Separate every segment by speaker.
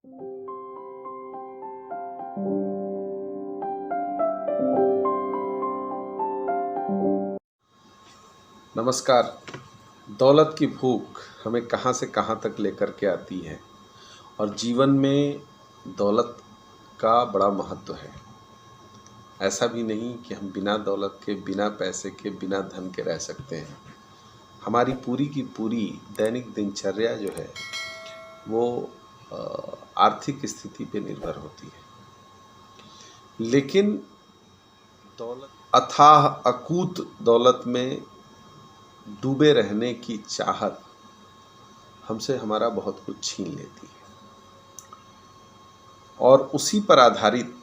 Speaker 1: नमस्कार। दौलत की भूख हमें कहाँ से कहाँ तक लेकर के आती है और जीवन में दौलत का बड़ा महत्व है। ऐसा भी नहीं कि हम बिना दौलत के, बिना पैसे के, बिना धन के रह सकते हैं। हमारी पूरी की पूरी दैनिक दिनचर्या जो है वो आर्थिक स्थिति पे निर्भर होती है। लेकिन दौलत, अथाह अकूत दौलत में डूबे रहने की चाहत हमसे हमारा बहुत कुछ छीन लेती है। और उसी पर आधारित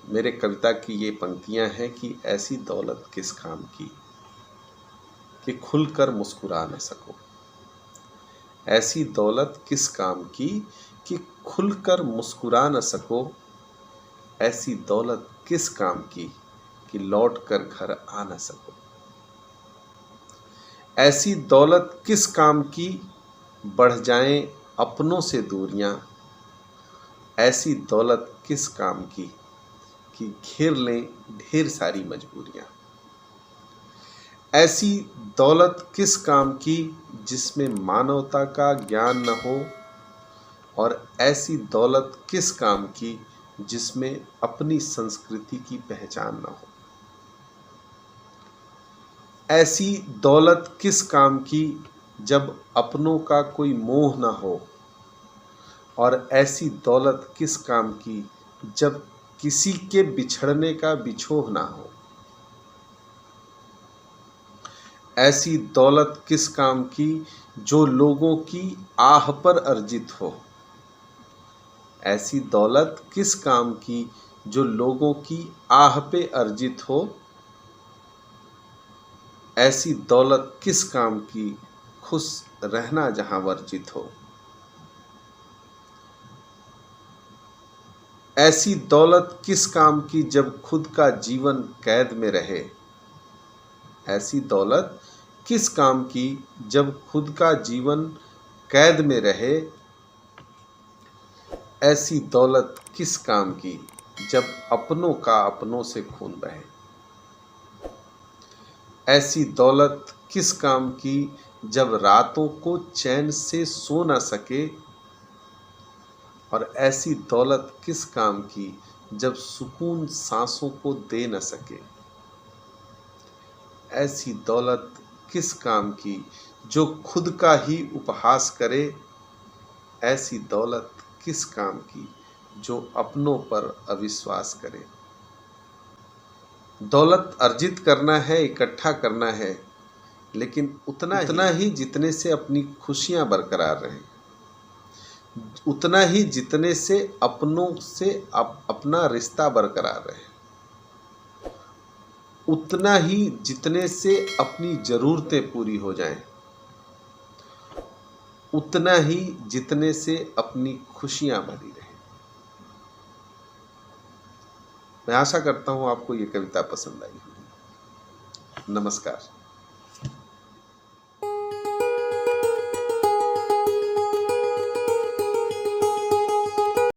Speaker 1: मेरे कविता की ये पंक्तियां हैं कि ऐसी दौलत किस काम की कि खुलकर मुस्कुरा न सको। ऐसी दौलत किस काम की कि खुलकर मुस्कुरा न सको। ऐसी दौलत किस काम की कि लौट कर घर आ न सको। ऐसी दौलत किस काम की बढ़ जाएं अपनों से दूरियां। ऐसी दौलत किस काम की कि घेर लें ढेर सारी मजबूरियां। ऐसी दौलत किस काम की जिसमें मानवता का ज्ञान न हो। और ऐसी दौलत किस काम की जिसमें अपनी संस्कृति की पहचान न हो। ऐसी दौलत किस काम की जब अपनों का कोई मोह न हो। और ऐसी दौलत किस काम की जब किसी के बिछड़ने का बिछोह ना हो। ऐसी दौलत किस काम की जो लोगों की आह पर अर्जित हो। ऐसी दौलत किस काम की जो लोगों की आह पे अर्जित हो। ऐसी दौलत किस काम की खुश रहना जहां वर्जित हो। ऐसी दौलत किस काम की जब खुद का जीवन कैद में रहे। ऐसी दौलत किस काम की जब खुद का जीवन कैद में रहे। ऐसी दौलत किस काम की जब अपनों का अपनों से खून बहे। ऐसी दौलत किस काम की जब रातों को चैन से सो न सके। और ऐसी दौलत किस काम की जब सुकून सांसों को दे न सके। ऐसी दौलत किस काम की जो खुद का ही उपहास करे। ऐसी दौलत किस काम की जो अपनों पर अविश्वास करे। दौलत अर्जित करना है, इकट्ठा करना है, लेकिन उतना ही जितने से अपनी खुशियां बरकरार रहें। उतना ही जितने से अपनों से अपना रिश्ता बरकरार रहे। उतना ही जितने से अपनी ज़रूरतें पूरी हो जाएं। उतना ही जितने से अपनी खुशियां भरी रहें। मैं आशा करता हूं आपको ये कविता पसंद आई होगी। नमस्कार।